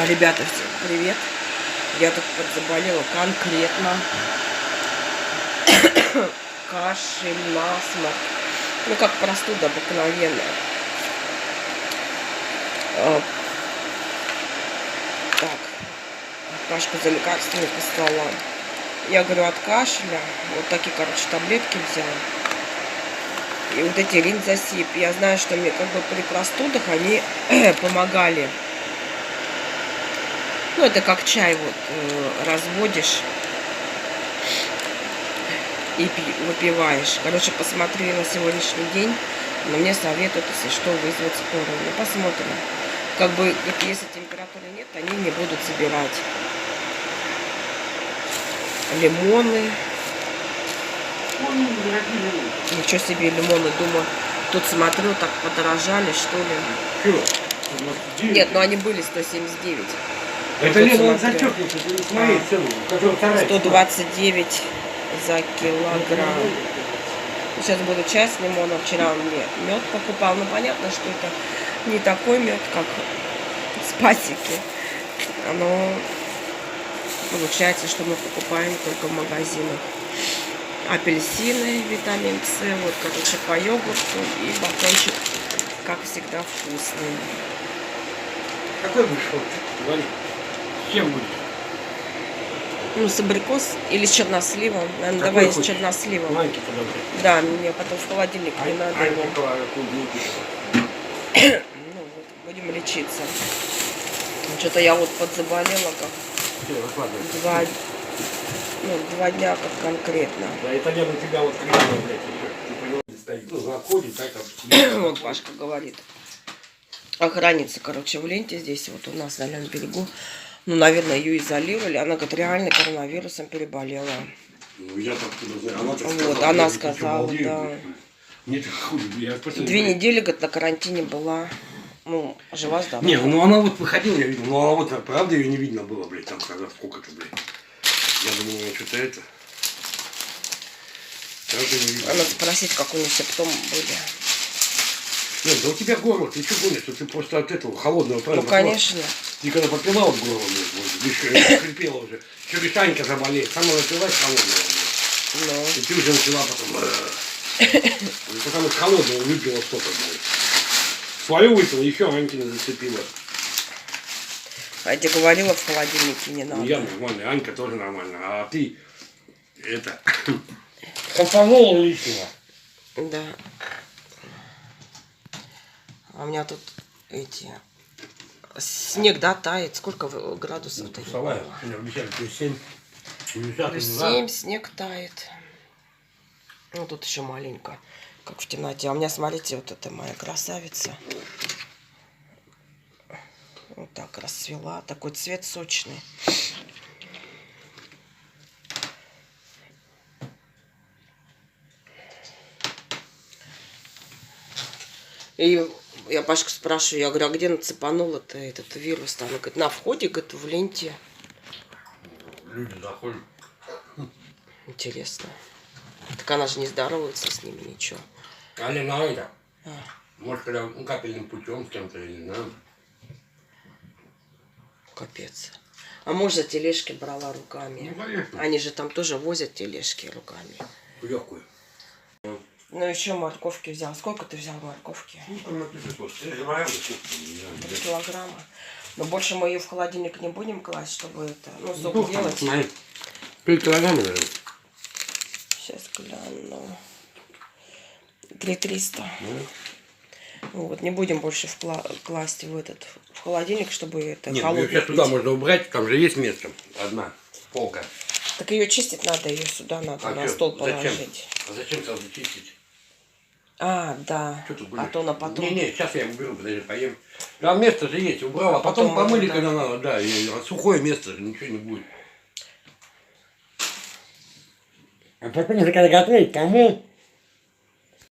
Ребята, всем привет. Я тут подзаболела конкретно. Кашель, насморк. Ну, как простуда обыкновенная. Так. Пашка за лекарствами послала. Я говорю, от кашля. Вот такие, короче, таблетки взяла. И вот эти линзосип. Я знаю, что мне как бы при простудах они помогали. Ну, это как чай вот разводишь и выпиваешь. Короче, посмотрели на сегодняшний день. Но мне советуют, если что, вызвать скорую. Ну, посмотрим. Как бы, если температуры нет, они не будут забирать. Лимоны. Ничего себе, лимоны, думаю. Тут смотрю, так подорожали, что ли. Нет, ну они были 179. Это лимон зачеркнется, ты не смотри цену, которую 129 за килограмм. Сейчас буду чай с лимоном. Вчера он мне мед покупал. Ну, понятно, что это не такой мед, как с пасеки. Оно получается, что мы покупаем только в магазинах. Апельсины, витамин С. Вот, короче, по йогурту. И батончик, как всегда, вкусный. Какой будешь вот? Говори. С чем будешь? Ну, с абрикос или с черносливом. Наверное, Какой давай хочешь? с черносливом. Маленький подобрый. Да, мне потом в холодильник не надо его. Ну, вот, будем лечиться. Что-то я вот подзаболела как. Два дня как конкретно. Да, это я на тебя вот кричал, блядь, еще. Ты понял, стоит. Ну, заходит, так как... Вот Пашка говорит. Охранница, короче, в ленте здесь, вот у нас на левом берегу. Ну, наверное, ее изолировали. Она, говорит, реально коронавирусом переболела. Ну, я так не знаю. Она так вот, она сказала, да. Мне так хуже. 2 недели, говорит, на карантине была. Ну, жива-здорова. Не, ну она вот выходила, я видел. Ну, она вот, правда, ее не видно было, блядь, там, когда сколько-то, блядь. Я думаю, что-то это... Надо спросить, как у нее симптомы были. Нет, да у тебя горло, ты что гонишь, что ты просто от этого холодного правильно? Ну, конечно. Ты когда попила вот горло, еще хрипела уже, еще Витанька заболеет, сама напилась холодного. Ну. И ты уже начала потом... Потому что холодного выпила что-то, блядь. Свою выпила, еще Анькина зацепила. А я тебе говорила, в холодильнике не надо. Ну, я нормальный, Анька тоже нормально, а ты... Это... Компанула лишнего. Да. А у меня тут снег, да, тает. Сколько градусов-то? Вставай, сегодня обещали плюс 7. Плюс 7, снег тает. Ну, тут еще маленько, как в темноте. А у меня, смотрите, вот это моя красавица. Вот так расцвела. Такой цвет сочный. И я Пашку спрашиваю, я говорю, а где нацепанул-то этот вирус? Она говорит, на входе, говорит, в ленте. Люди заходят. Интересно. Так она же не здоровается с ними, ничего. Алина, это? Может, когда капельным путем с кем-то, я не знаю. Капец. А может, за тележки брала руками? Ну, конечно. Они же там тоже возят тележки руками. Легкую. Ну, еще морковки взял. Сколько ты взял морковки? Ну, там написано, что 3 килограмма. 3 килограмма. Но больше мы ее в холодильник не будем класть, чтобы это, ну, сок делать. 3 килограмма, наверное. Сейчас гляну. 3300. Вот, не будем больше класть в холодильник, чтобы это Нет, холодно ее сейчас туда можно убрать, там же есть место. Одна полка. Так ее чистить надо, ее сюда надо на стол положить. А зачем сразу чистить? А, да. А то на потом. Не, сейчас я уберу, подожди, поем. Там место же есть, убрал, а потом помыли, да. когда надо, да, и сухое место же, ничего не будет. А потом же, когда готовить, кому